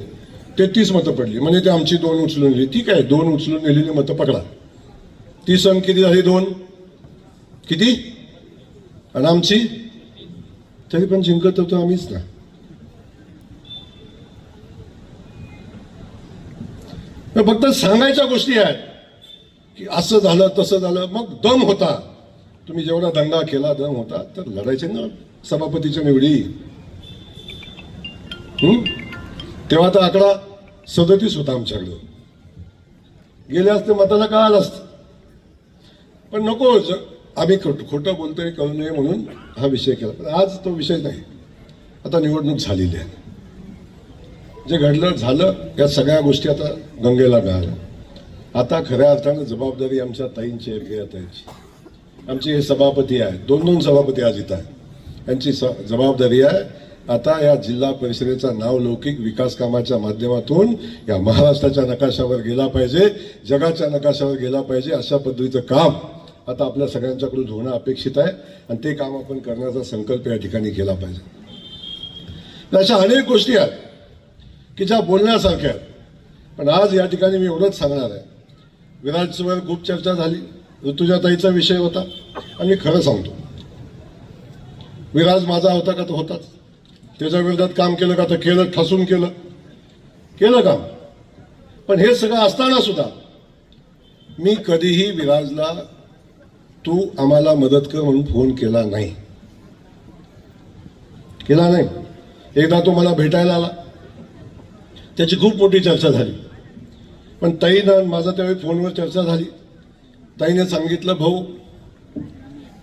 33 मतं पडली, म्हणजे ते आमची 2 उचलून नेली. ठीक आहे, 2 उचलून नेलेली मतं पकडा. ती सण किती झाली? 2 किती? आणि आमची तरी पण जिंकत होतो आम्हीच ना. फक्त सांगायच्या गोष्टी आहेत की असं झालं तसं झालं, मग दम होता. तुम्ही जेवढा दंगा केला, दम होता, तर लढायचे ना सभापतीच्या निवडी. तेव्हा तर आकडा 37 होता आमच्याकडं. गेले असते मताला काय आलं असतं, पण नको, आम्ही खोटं बोलतोय कळू नये म्हणून हा विषय केला. पण आज तो विषय नाही. आता निवडणूक झालेली आहे, जे घडलं झालं. या सगळ्या गोष्टी आता गंगेला मिळाल्या. आता खऱ्या अर्थानं जबाबदारी आमच्या ताईंची आहे, ताईंची. आमचे हे सभापती आहेत, 2 सभापती आज इथं आहेत. यांची जबाबदारी आहे. आता या जिल्हा परिषदेचा नावलौकिक विकास कामाच्या माध्यमातून या महाराष्ट्राच्या नकाशावर गेला पाहिजे, जगाच्या नकाशावर गेला पाहिजे. अशा पद्धतीचं काम आता आपल्या सगळ्यांच्याकडून होणं अपेक्षित आहे आणि ते काम आपण करण्याचा संकल्प या ठिकाणी केला पाहिजे. अशा अनेक गोष्टी आहेत की ज्या बोलण्यासारख्या आहेत. पण आज या ठिकाणी मी एवढंच सांगणार आहे, विराजवर खूप चर्चा झाली, ऋतुजाताईचा विषय होता आणि मी खरं सांगतो, विराज माझा होता का? तो होताच. त्याच्या विरोधात काम केलं का? तर केलं, ठसून केलं काम. पण हे सगळं असताना सुद्धा मी कधीही विराजला तू आम्हाला मदत कर म्हणून फोन केला नाही. एकदा तो मला भेटायला आला, त्याची खूप मोठी चर्चा झाली. पण ताईनं माझा त्यावेळी फोनवर चर्चा झाली. ताईने सांगितलं, भाऊ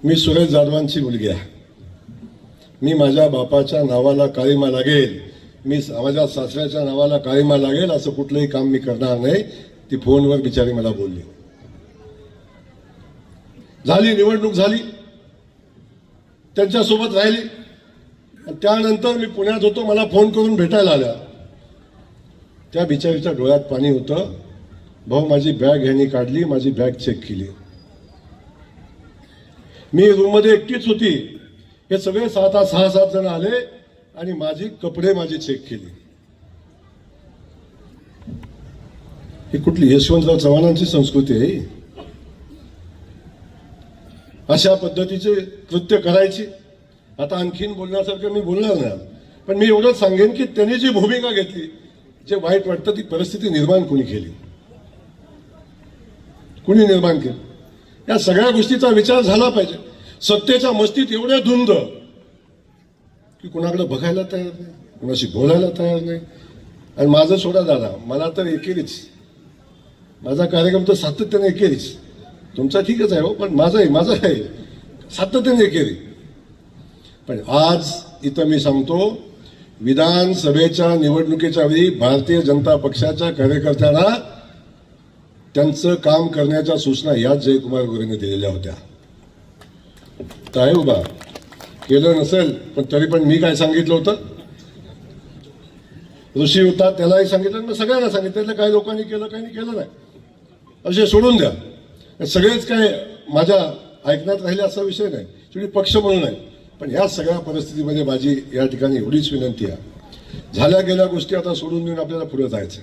मी सुरेश जाधवांची मुलगी आहे, मी माझ्या बापाच्या नावाला काळीमा लागेल, मी माझ्या सासऱ्याच्या नावाला काळीमा लागेल असं कुठलंही काम मी करणार नाही. ती फोनवर बिचारी मला बोलली. झाली निवडणूक झाली, त्यांच्यासोबत राहिली. त्यानंतर मी पुण्यात होतो, मला फोन करून भेटायला आल्या. त्या बिचारीच्या डोळ्यात पाणी होतं. भाऊ माझी बॅग ह्यांनी काढली, माझी बॅग चेक केली. मी रूममध्ये एकटीच होती. हे सगळे 6-7 जण आले आणि माझी कपडे चेक केली. ही कुठली यशवंतराव चव्हाणांची संस्कृती आहे? अशा पद्धतीचे कृत्य करायची. आता आणखीन बोलण्यासारखं मी बोलणार नाही, पण मी एवढंच सांगेन की त्यांनी जी भूमिका घेतली, जे वाईट वाटतं, ती परिस्थिती निर्माण कोणी केली? कुणी निर्माण केली? या सगळ्या गोष्टीचा विचार झाला पाहिजे. सत्तेच्या मस्तीत एवढे धुंद की कुणाकडे बघायला तयार नाही, कुणाशी बोलायला तयार नाही. आणि माझं सोडा दादा, मला तर एकेरीच, माझा कार्यक्रम तर सातत्याने एकेरीच. तुमचा ठीकच आहे हो, पण माझा आहे सातत्याने एकेरी. पण आज इथं मी सांगतो, विधानसभेच्या निवडणुकीच्या वेळी भारतीय जनता पक्षाच्या कार्यकर्त्यांना त्यांचं काम करण्याच्या सूचना याच जयकुमार गोरेने दिलेल्या होत्या. तर आहे उभा, केलं नसेल पण तरी पण मी काय सांगितलं होतं, ऋषी होता त्यालाही सांगितलं, मग सगळ्यांना सांगितलं. काही लोकांनी केलं, काही केलं नाही, असे सोडून द्या. सगळेच काय माझ्या ऐकण्यात राहिले असा विषय नाही, शेवटी पक्ष म्हणून नाही. पण या सगळ्या परिस्थितीमध्ये माझी या ठिकाणी एवढीच विनंती आहे, झाल्या गेल्या गोष्टी आता सोडून देऊन आपल्याला पुढे जायचं.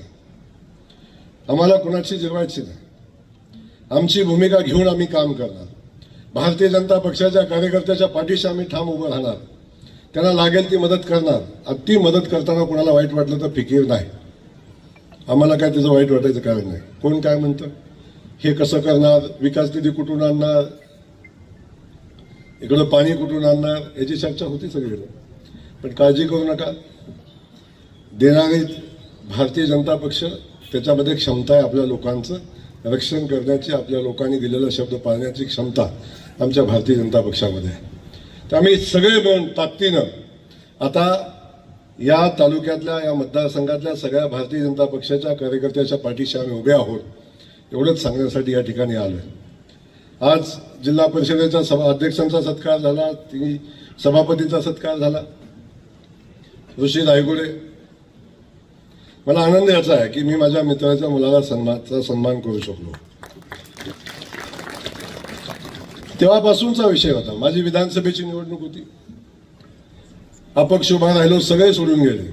आम्हाला कुणाची जिरवायची नाही. आमची भूमिका घेऊन आम्ही काम करणार. भारतीय जनता पक्षाच्या कार्यकर्त्याच्या पाठीशी आम्ही ठाम उभं राहणार. त्यांना लागेल ती मदत करणार. ती मदत करताना कोणाला वाईट वाटलं तर फिकीर नाही. आम्हाला काय त्याचं वाईट वाटायचं कारण नाही. कोण काय म्हणतं, हे कसं करणार, विकास निधी कुठून आणणार, इकडं पाणी कुठून आणणार, याची चर्चा होती सगळीकडे. पण काळजी करू नका, देणारी भारतीय जनता पक्ष, त्याच्यामध्ये क्षमता आहे आपल्या लोकांचं रक्षण करण्याची, आपल्या लोकांनी दिलेला शब्द पाळण्याची क्षमता आमच्या भारतीय जनता पक्षामध्ये आहे. तर आम्ही सगळे मिळून ताकदीनं आता या तालुक्यातल्या, या मतदारसंघातल्या सगळ्या भारतीय जनता पक्षाच्या कार्यकर्त्याच्या पाठीशी आम्ही उभे आहोत, एवढंच सांगण्यासाठी या ठिकाणी आलोय. आज जिल्हा परिषदेच्या अध्यक्षांचा सत्कार झाला, सभापतीचा सत्कार झाला, ऋषी धायगुडे. मला आनंद याचा आहे की मी माझ्या मित्राच्या मुलाला सन्मान करू शकलो. तेव्हापासूनचा विषय होता. माझी विधानसभेची निवडणूक होती, अपक्ष उभा राहिलो, सगळे सोडून गेले.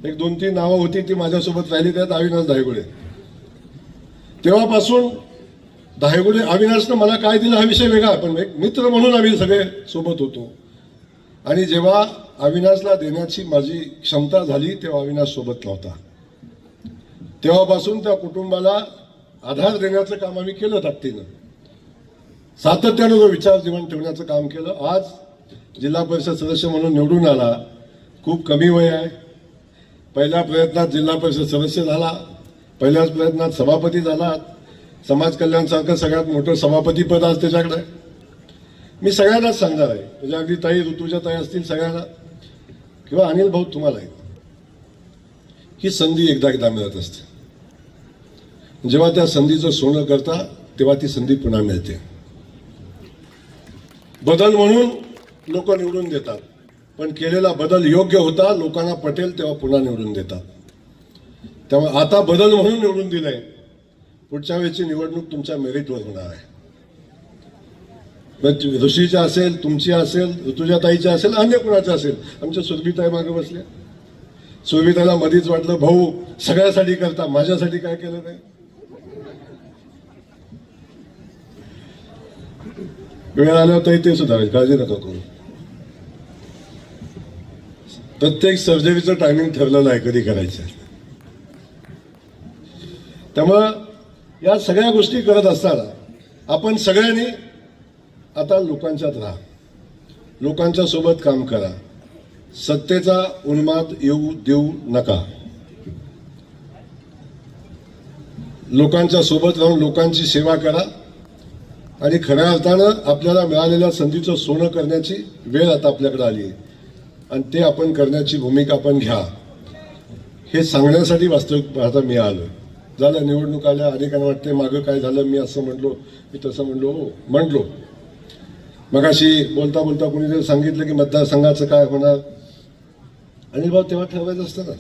1-2-3 नावं होती ती माझ्यासोबत राहिली, त्यात अविनाश धायगुडे. तेव्हापासून धायगुडे, अविनाशनं मला काय दिलं हा विषय वेगळा, पण एक मित्र म्हणून आम्ही सगळे सोबत होतो. आणि जेव्हा अविनाशला देण्याची माझी क्षमता झाली तेव्हा अविनाश सोबत नव्हता. तेव्हापासून त्या कुटुंबाला आधार देण्याचं काम आम्ही केलं ताकदीनं, सातत्यानं जो विचार जीवन ठेवण्याचं काम केलं. आज जिल्हा परिषद सदस्य म्हणून निवडून आला, खूप कमी वय आहे. पहिल्या प्रयत्नात जिल्हा परिषद सदस्य झाला, पहिल्याच प्रयत्नात सभापती झाला. समाज कल्याणसारखं सगळ्यात मोठं सभापती पद आज त्याच्याकडे आहे. मी सगळ्यांनाच सांगणार आहे, म्हणजे अगदी ताई, ऋतुजा ताई असतील, सगळ्यांना, किंवा अनिल भाऊ तुम्हालाही, ही संधी एकदा मिळत असते. जेव्हा त्या संधीचं सोनं करता तेव्हा ती संधी पुन्हा मिळते. बदल म्हणून लोक निवडून देतात, पण केलेला बदल योग्य होता, लोकांना पटेल तेव्हा पुन्हा निवडून देतात. त्यामुळे आता बदल म्हणून निवडून दिलंय, पुढच्या वेळची निवडणूक तुमच्या मेरिटवर होणार आहे. मग ऋषीच्या असेल, तुमची असेल, ऋतुजाताईच्या असेल, अन्य कुणाच्या असेल. आमच्या सुरभीताई मागे बसल्या. सुरभीताईला मधीच वाटलं भाऊ सगळ्यासाठी करता, माझ्यासाठी काय केलं नाही. वेळ आल्यावर तरी ते सुद्धा काळजी नका करू. प्रत्येक सर्जरीचं टायमिंग ठरलेलं आहे कधी करायचं. त्यामुळं या सगळ्या गोष्टी करत असताना आपण सगळ्यांनी आता लोकांच्यात राहा, लोकांच्या सोबत काम करा, सत्तेचा उन्माद येऊ देऊ नका. लोकांच्या सोबत राहून लोकांची सेवा करा आणि खऱ्या अर्थानं आपल्याला मिळालेल्या संधीचं सोनं करण्याची वेळ आता आपल्याकडे आली आहे आणि ते आपण करण्याची भूमिका आपण घ्या. हे सांगण्यासाठी वास्तविक आता मी आलो. झालं निवडणूक आल्या, अनेकांना वाटते मागं काय झालं, मी असं म्हणलो, मी तसं म्हणलो. मगाशी बोलता बोलता कोणी जर सांगितलं की मतदारसंघाचं काय होणार, अनिल भाऊ तेव्हा ठरवायचं असतं ना.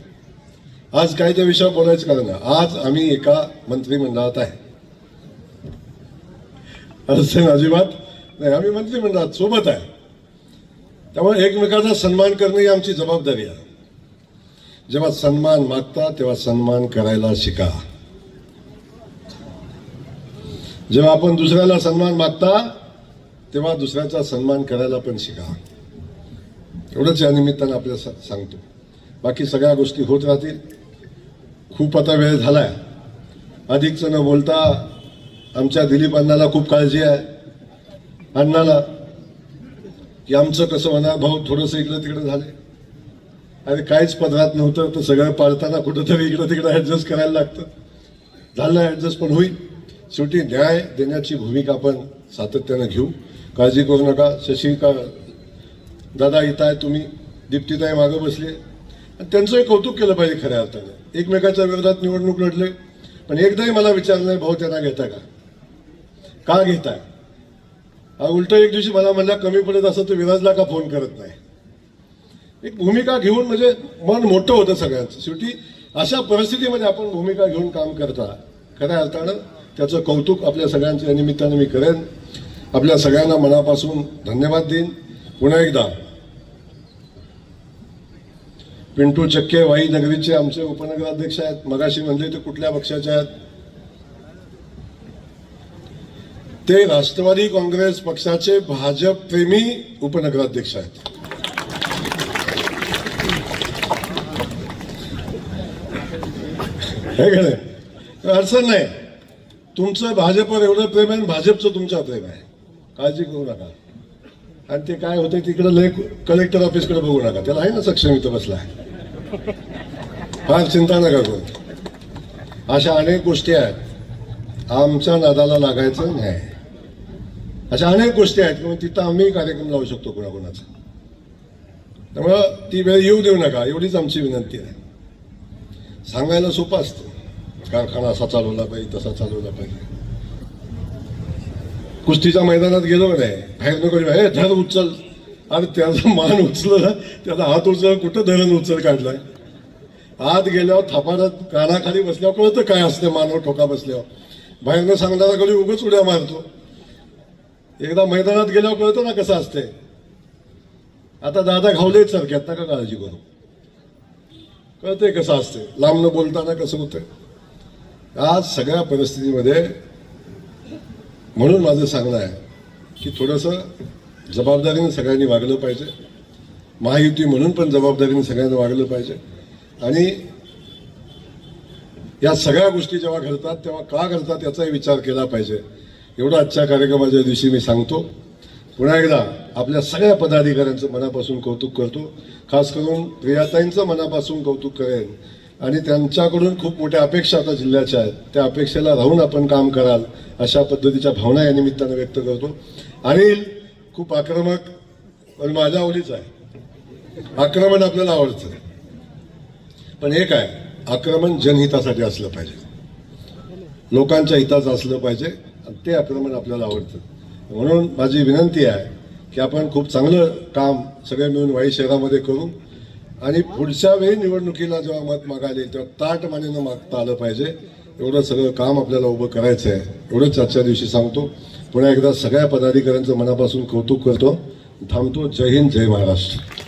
आज काय त्या विषयावर बोलायचं कारण नाही. आज आम्ही एका मंत्रिमंडळात आहे, अडचण अजिबात नाही. आम्ही मंत्रिमंडळात सोबत आहे. त्यामुळे एकमेकाचा सन्मान करणे ही आमची जबाबदारी आहे. जेव्हा सन्मान मागता तेव्हा सन्मान करायला शिका. जेव्हा आपण दुसऱ्याला सन्मान मागता तेव्हा दुसऱ्याचा सन्मान करायला पण शिका. एवढंच या निमित्तानं आपल्याला सांगतो. बाकी सगळ्या गोष्टी होत राहतील. खूप आता वेळ झालाय. अधिकचं न बोलता आमच्या दिलीप अण्णाला खूप काळजी आहे, अण्णाला, की आमचं कसं होणार. भाऊ थोडंसं इकडं तिकडं झालंय. अरे काहीच पदरात नव्हतं तर सगळं पाळताना कुठंतरी इकडं तिकडं ऍडजस्ट करायला लागतं. झालं ऍडजस्ट पण होईल. शेवटी न्याय देण्याची भूमिका आपण सातत्यानं घेऊ. काळजी करू नका. शशिका दादा इथं आहे, तुम्ही दीप्तीताई मागं बसले आणि त्यांचंही कौतुक केलं पाहिजे. खऱ्या अर्थानं एकमेकाच्या विरोधात निवडणूक लढले, पण एकदाही मला विचारलं नाही भाऊ त्यांना घेता का घेताय. उलट एक दिवशी मला म्हणला कमी पडत असं तर विराजला का फोन करत नाही. एक भूमिका घेऊन म्हणजे मन मोठं होतं सगळ्यांचं. शेवटी अशा परिस्थितीमध्ये आपण भूमिका घेऊन काम करता, खऱ्या अर्थानं त्याचं कौतुक आपल्या सगळ्यांच्या निमित्तानं मी करेन. आपल्या सगळ्यांना मनापासून धन्यवाद देईन. पुन्हा एकदा पिंटू चक्के वाई नगरीचे आमचे उपनगराध्यक्ष आहेत. मगाशी म्हणले ते कुठल्या पक्षाचे आहेत, ते राष्ट्रवादी काँग्रेस पक्षाचे भाजप प्रेमी उपनगराध्यक्ष आहेत. हे का नाही, अडचण नाही. तुमचं भाजपवर एवढं प्रेम आहे, भाजपचं तुमच्यावर प्रेम आहे, काळजी करू नका. आणि ते काय होतंय तिकडे लय कलेक्टर ऑफिसकडे बघू नका, त्याला आहे ना सक्षम इथं बसला आहे, फार चिंता नका करू. अशा अनेक गोष्टी आहेत, आमच्या नादाला लागायचं नाही. अशा अनेक गोष्टी आहेत किंवा तिथं आम्ही कार्यक्रम लावू शकतो कोणाकोणाचा. त्यामुळं ती वेळ येऊ देऊ नका, एवढीच आमची विनंती आहे. सांगायला सोपं असतं, कारखाना असा चालवला पाहिजे, तसा चालवला पाहिजे. कुस्तीच्या मैदानात गेलो नाही, बाहेर नको हे धर उचल, आणि त्याचा मान उचलला, त्याचा हात उचल, कुठं धरण उचल काढलाय. आत गेल्यावर थापारात कानाखाली बसल्यावर कळतं काय असतं, मानव ठोका बसल्यावर. बाहेरनं सांगणारा कधी उगाच उड्या मारतो, एकदा मैदानात गेल्यावर कळतं ना कसं असते. आता दादा घावले सारख्यात नका काळजी करू, कळतंय कसं असते, लांबनं बोलताना कसं होतंय. आज सगळ्या परिस्थितीमध्ये म्हणून माझं सांगणं आहे की थोडंसं जबाबदारीने सगळ्यांनी वागलं पाहिजे. महायुती म्हणून पण जबाबदारीने सगळ्यांनी वागलं पाहिजे. आणि या सगळ्या गोष्टी जेव्हा घडतात तेव्हा का घडतात याचाही विचार केला पाहिजे. एवढं आजच्या कार्यक्रमाच्या दिवशी मी सांगतो. पुन्हा एकदा आपल्या सगळ्या पदाधिकाऱ्यांचं मनापासून कौतुक करतो. खास करून प्रियाताईंचं मनापासून कौतुक करेन. आणि त्यांच्याकडून खूप मोठ्या अपेक्षा आता जिल्ह्याच्या आहेत, त्या अपेक्षेला राहून आपण काम कराल अशा पद्धतीच्या भावना या निमित्तानं व्यक्त करतो. अनिल खूप आक्रमक, पण माझ्या आवडीचं आहे. आक्रमण आपल्याला आवडतं, पण एक आहे, आक्रमण जनहितासाठी असलं पाहिजे, लोकांच्या हिताचं असलं पाहिजे, आणि ते आक्रमण आपल्याला आवडतं. म्हणून माझी विनंती आहे की आपण खूप चांगलं काम सगळे मिळून वाई शहरामध्ये करू आणि पुढच्या वेळी निवडणुकीला जेव्हा मत मागायला येईल तेव्हा ताटमानेनं मागता आलं पाहिजे. एवढं सगळं काम आपल्याला उभं करायचं आहे. एवढंच आजच्या दिवशी सांगतो. पुन्हा एकदा सगळ्या पदाधिकाऱ्यांचं मनापासून कौतुक करतो. थांबतो. जय हिंद, जय महाराष्ट्र.